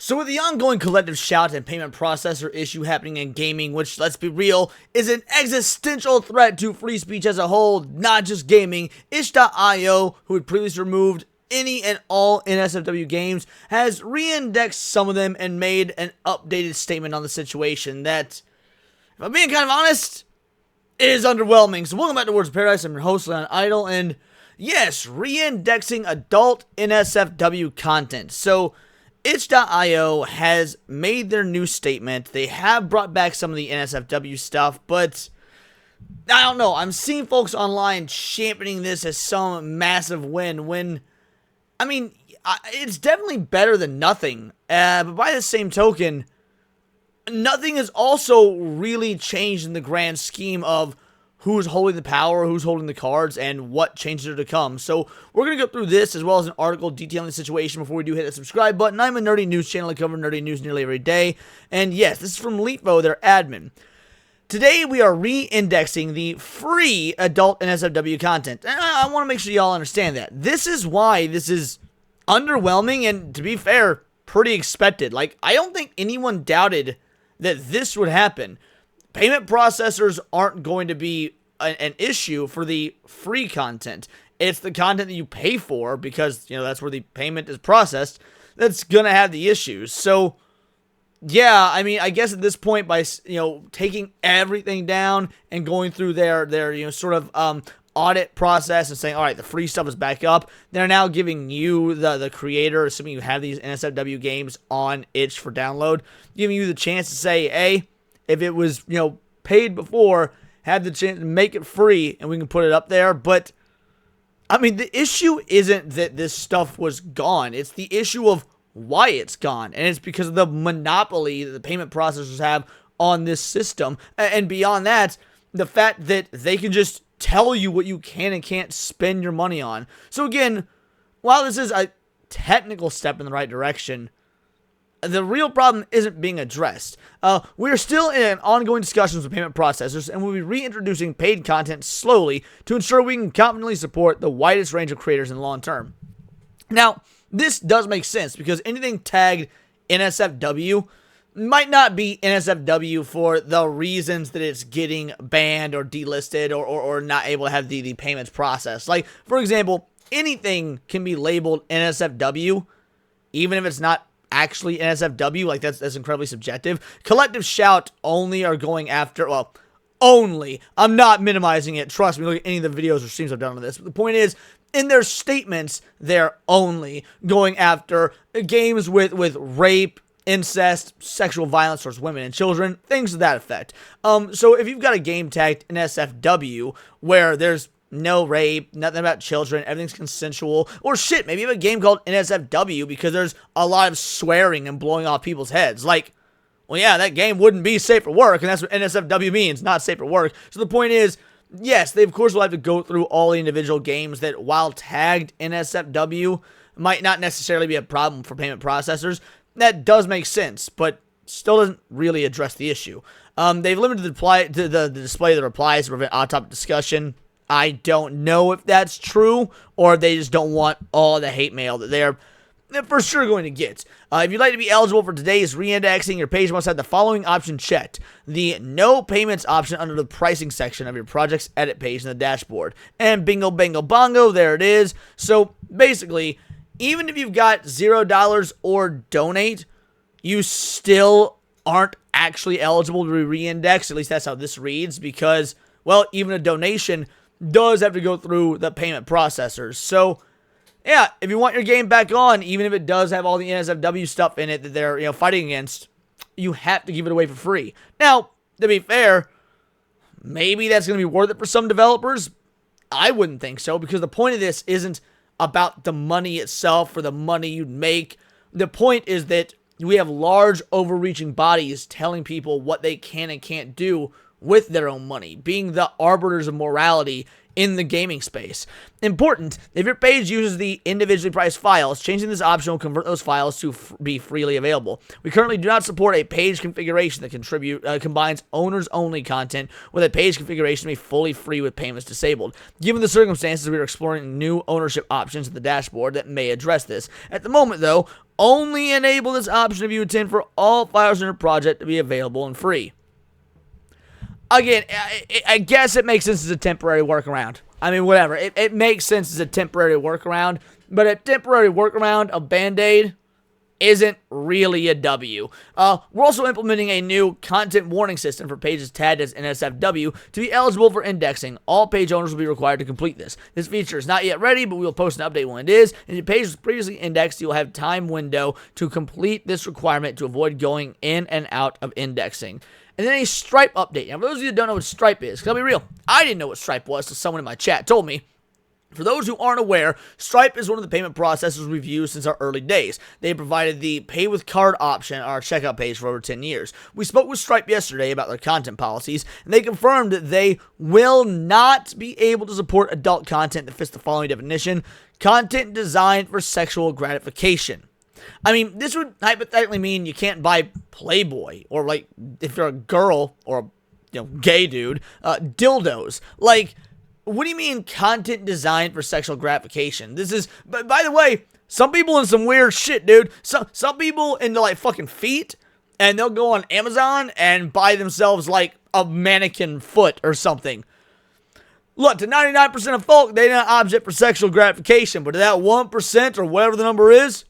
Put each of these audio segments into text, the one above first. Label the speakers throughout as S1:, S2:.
S1: So with the ongoing collective shout and payment processor issue happening in gaming, which, let's be real, is an existential threat to free speech as a whole, not just gaming, itch.io, who had previously removed any and all NSFW games, has re-indexed some of them and made an updated statement on the situation that, if I'm being kind of honest, is underwhelming. So welcome back to Words of Paradise. I'm your host, Leon Idle, and yes, re-indexing adult NSFW content. So itch.io has made their new statement. They have brought back some of the NSFW stuff, but I don't know. I'm seeing folks online championing this as some massive win when, I mean, it's definitely better than nothing. But by the same token, nothing has also really changed in the grand scheme of who's holding the power, who's holding the cards, and what changes are to come. So we're going to go through this as well as an article detailing the situation before we do hit the subscribe button. I'm a nerdy news channel. I cover nerdy news nearly every day. And yes, this is from Leafo, their admin. Today we are re-indexing the free adult NSFW content. And I want to make sure y'all understand that. This is why this is underwhelming and, to be fair, pretty expected. Like, I don't think anyone doubted that this would happen. Payment processors aren't going to be an issue for the free content. It's the content that you pay for, because, you know, that's where the payment is processed, that's going to have the issues. So, yeah, I mean, I guess at this point, by, you know, taking everything down and going through their you know, sort of audit process and saying, all right, the free stuff is back up, they're now giving you, the creator, assuming you have these NSFW games on itch for download, giving you the chance to say, hey, if it was, you know, paid before, have the chance to make it free and we can put it up there. But, I mean, the issue isn't that this stuff was gone. It's the issue of why it's gone. And it's because of the monopoly that the payment processors have on this system. And beyond that, the fact that they can just tell you what you can and can't spend your money on. So again, while this is a technical step in the right direction, the real problem isn't being addressed. We're still in ongoing discussions with payment processors, and we'll be reintroducing paid content slowly to ensure we can confidently support the widest range of creators in the long term. Now, this does make sense, because anything tagged NSFW might not be NSFW for the reasons that it's getting banned or delisted or not able to have the payments processed. Like, for example, anything can be labeled NSFW, even if it's not actually NSFW. Like, that's incredibly subjective. Collective Shout only are going after, well, only. I'm not minimizing it. Trust me, look at any of the videos or streams I've done on this. But the point is, in their statements, they're only going after games with rape, incest, sexual violence towards women and children, things to that effect. So if you've got a game tagged NSFW where there's no rape, nothing about children, everything's consensual, or shit, maybe you have a game called NSFW because there's a lot of swearing and blowing off people's heads. Like, well, yeah, that game wouldn't be safe for work, and that's what NSFW means, not safe for work. So the point is, yes, they of course will have to go through all the individual games that, while tagged NSFW, might not necessarily be a problem for payment processors. That does make sense, but still doesn't really address the issue. They've limited the display of the replies to prevent off-topic discussion. I don't know if that's true, or if they just don't want all the hate mail that they're for sure going to get. If you'd like to be eligible for today's re-indexing, your page must have the following option checked: the no payments option under the pricing section of your project's edit page in the dashboard. And bingo, bango, bongo, there it is. So basically, even if you've got $0 or donate, you still aren't actually eligible to be re-indexed. At least that's how this reads, because, well, even a donation does have to go through the payment processors. So, yeah, if you want your game back on, even if it does have all the NSFW stuff in it that they're, you know, fighting against, you have to give it away for free. Now, to be fair, maybe that's going to be worth it for some developers. I wouldn't think so, because the point of this isn't about the money itself or the money you'd make. The point is that we have large, overreaching bodies telling people what they can and can't do with their own money, being the arbiters of morality in the gaming space. Important, if your page uses the individually priced files, changing this option will convert those files to be freely available. We currently do not support a page configuration that combines owners-only content with a page configuration to be fully free with payments disabled. Given the circumstances, we are exploring new ownership options in the dashboard that may address this. At the moment, though, only enable this option if you intend for all files in your project to be available and free. Again, I guess it makes sense as a temporary workaround. I mean, whatever. It makes sense as a temporary workaround, but a temporary workaround, a Band-Aid, isn't really a W. We're also implementing a new content warning system for pages tagged as NSFW to be eligible for indexing. All page owners will be required to complete this. This feature is not yet ready, but we will post an update when it is. And if your page was previously indexed, you'll have time window to complete this requirement to avoid going in and out of indexing. And then a Stripe update. Now, for those of you that don't know what Stripe is, because I'll be real, I didn't know what Stripe was until someone in my chat told me. For those who aren't aware, Stripe is one of the payment processors we've used since our early days. They provided the pay with card option on our checkout page for over 10 years. We spoke with Stripe yesterday about their content policies, and they confirmed that they will not be able to support adult content that fits the following definition: content designed for sexual gratification. I mean, this would hypothetically mean you can't buy Playboy, or like, if you're a girl, or gay dude, dildos. Like, what do you mean content designed for sexual gratification? This is, by the way, some people in some weird shit, dude. Some people into like fucking feet, and they'll go on Amazon and buy themselves like a mannequin foot or something. Look, to 99% of folk, they're not an object for sexual gratification, but to that 1% or whatever the number is,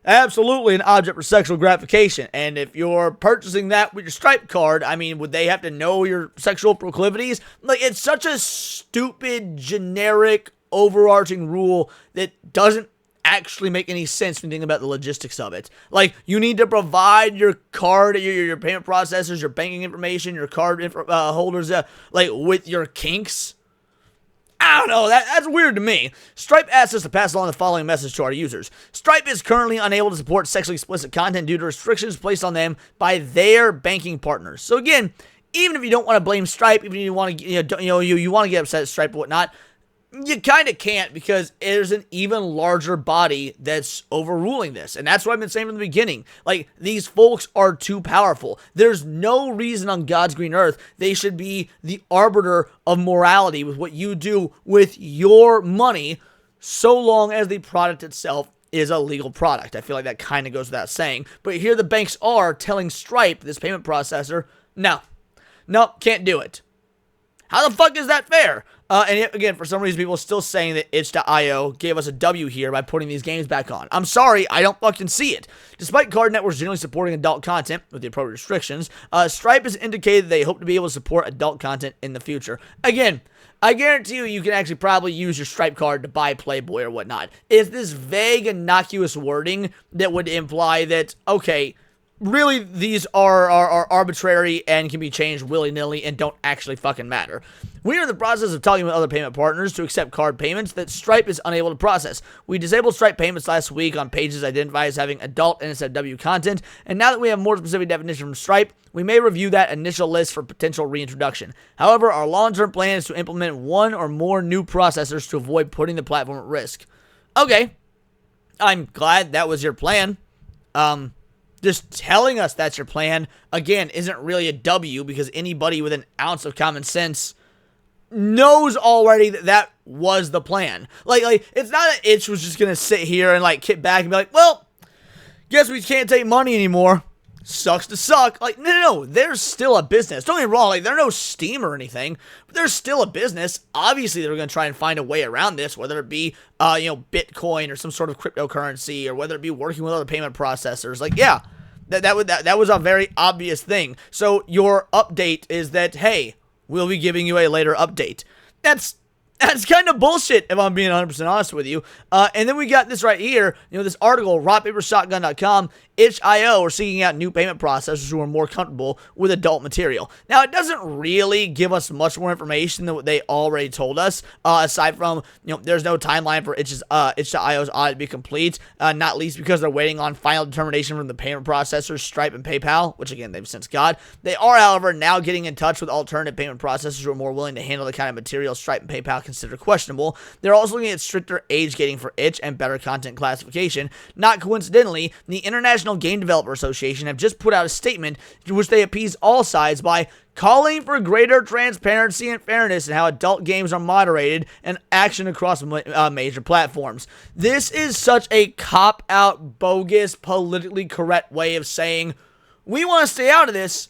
S1: absolutely an object for sexual gratification. And if you're purchasing that with your Stripe card, I mean, would they have to know your sexual proclivities? Like, it's such a stupid, generic, overarching rule that doesn't actually make any sense when you think about the logistics of it. Like, you need to provide your card, your payment processors, your banking information, your card holders, like, with your kinks. I don't know, that's weird to me. Stripe asks us to pass along the following message to our users. Stripe is currently unable to support sexually explicit content due to restrictions placed on them by their banking partners. So again, even if you don't want to blame Stripe, even if you want to, you want to get upset at Stripe and whatnot, you kind of can't, because there's an even larger body that's overruling this. And that's what I've been saying from the beginning. Like, these folks are too powerful. There's no reason on God's green earth they should be the arbiter of morality with what you do with your money, so long as the product itself is a legal product. I feel like that kind of goes without saying. But here the banks are telling Stripe, this payment processor, no, can't do it. How the fuck is that fair? And yet, again, for some reason, people are still saying that itch.io gave us a W here by putting these games back on. I'm sorry, I don't fucking see it. Despite card networks generally supporting adult content with the appropriate restrictions, Stripe has indicated they hope to be able to support adult content in the future. Again, I guarantee you can actually probably use your Stripe card to buy Playboy or whatnot. It's this vague, innocuous wording that would imply that, okay, really, these are arbitrary and can be changed willy-nilly and don't actually fucking matter. We are in the process of talking with other payment partners to accept card payments that Stripe is unable to process. We disabled Stripe payments last week on pages identified as having adult NSFW content, and now that we have more specific definition from Stripe, we may review that initial list for potential reintroduction. However, our long-term plan is to implement one or more new processors to avoid putting the platform at risk. Okay, I'm glad that was your plan. Just telling us that's your plan, again, isn't really a W, because anybody with an ounce of common sense knows already that that was the plan. Like it's not that Itch was just gonna sit here and like kick back and be like, well, guess we can't take money anymore. Sucks to suck. Like, no, there's still a business. Don't get me wrong, like, they're no Steam or anything, but there's still a business. Obviously, they're going to try and find a way around this, whether it be, Bitcoin or some sort of cryptocurrency, or whether it be working with other payment processors. Like, yeah, that was a very obvious thing. So your update is that, hey, we'll be giving you a later update. That's kind of bullshit, if I'm being 100% honest with you. And then we got this right here, this article, rockpapershotgun.com, itch.io are seeking out new payment processors who are more comfortable with adult material. Now, it doesn't really give us much more information than what they already told us, aside from, there's no timeline for itch.io's audit to be complete, not least because they're waiting on final determination from the payment processors, Stripe and PayPal, which, again, they've since got. They are, however, now getting in touch with alternative payment processors who are more willing to handle the kind of material Stripe and PayPal considered questionable. They're also looking at stricter age gating for itch and better content classification. Not coincidentally, the International Game Developer Association have just put out a statement in which they appease all sides by calling for greater transparency and fairness in how adult games are moderated and action across major platforms. This is such a cop-out, bogus, politically correct way of saying, we want to stay out of this.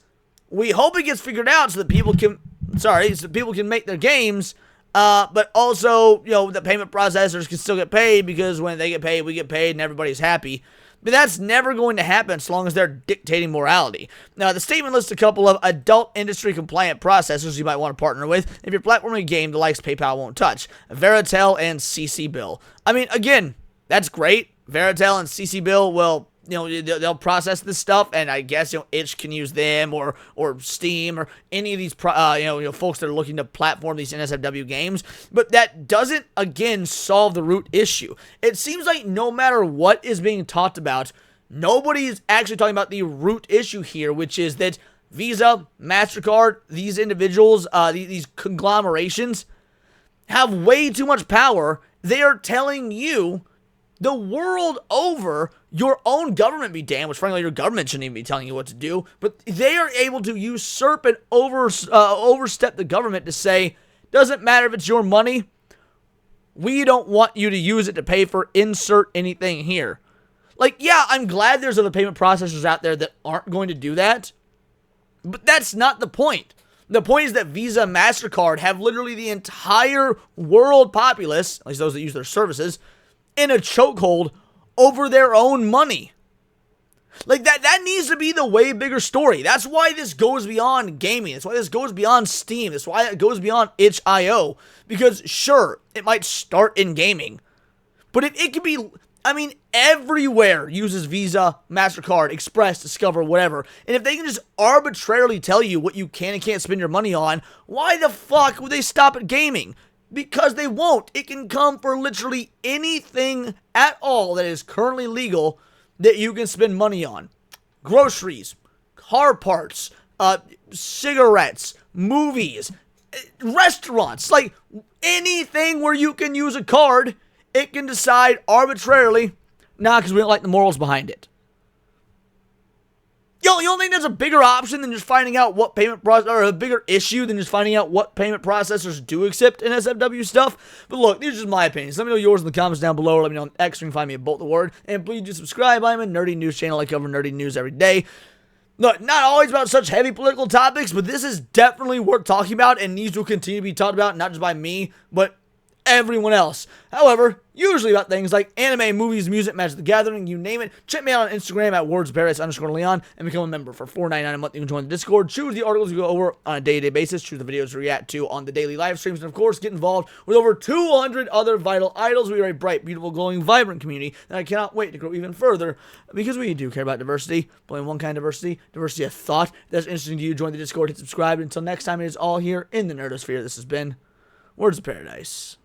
S1: We hope it gets figured out so that people can make their games, but also, the payment processors can still get paid, because when they get paid, we get paid, and everybody's happy. But that's never going to happen so long as they're dictating morality. Now, the statement lists a couple of adult industry compliant processors you might want to partner with if you're platforming a game the likes PayPal won't touch. Veritel and CC Bill. I mean, again, that's great. Veritel and CC Bill will, they'll process this stuff, and I guess, itch can use them, or Steam, or any of these, folks that are looking to platform these NSFW games. But that doesn't, again, solve the root issue. It seems like no matter what is being talked about, nobody is actually talking about the root issue here, which is that Visa, MasterCard, these individuals, these conglomerations, have way too much power. They are telling you, the world over, your own government be damned, which frankly your government shouldn't even be telling you what to do, but they are able to usurp and overstep the government to say, doesn't matter if it's your money, we don't want you to use it to pay for insert anything here. Like, yeah, I'm glad there's other payment processors out there that aren't going to do that, but that's not the point. The point is that Visa and MasterCard have literally the entire world populace, at least those that use their services, in a chokehold over their own money. Like, that needs to be the way bigger story. That's why this goes beyond gaming. That's why this goes beyond Steam. That's why it goes beyond itch.io. Because, sure, it might start in gaming, but it could be, everywhere uses Visa, MasterCard, Express, Discover, whatever. And if they can just arbitrarily tell you what you can and can't spend your money on, why the fuck would they stop at gaming? Because they won't. It can come for literally anything at all that is currently legal that you can spend money on. Groceries, car parts, cigarettes, movies, restaurants, like anything where you can use a card, it can decide arbitrarily, because we don't like the morals behind it. You don't think there's a bigger option than just finding out what payment process, or a bigger issue than just finding out what payment processors do accept NSFW stuff? But look, these are just my opinions. Let me know yours in the comments down below, or let me know on X, you can find me at Bolt the Word. And please do subscribe. I'm a nerdy news channel. I cover nerdy news every day. Look, not always about such heavy political topics, but this is definitely worth talking about, and these will continue to be talked about, not just by me, but everyone else. However, usually about things like anime, movies, music, Magic the Gathering, you name it. Check me out on Instagram at wordsparadise_Leon and become a member for $4.99 a month. You can join the Discord, choose the articles we go over on a day-to-day basis, choose the videos we react to on the daily live streams, and of course, get involved with over 200 other vital idols. We are a bright, beautiful, glowing, vibrant community that I cannot wait to grow even further, because we do care about diversity, but only one kind of diversity of thought. If that's interesting to you, join the Discord, hit subscribe. Until next time, it is all here in the Nerdosphere. This has been Words of Paradise.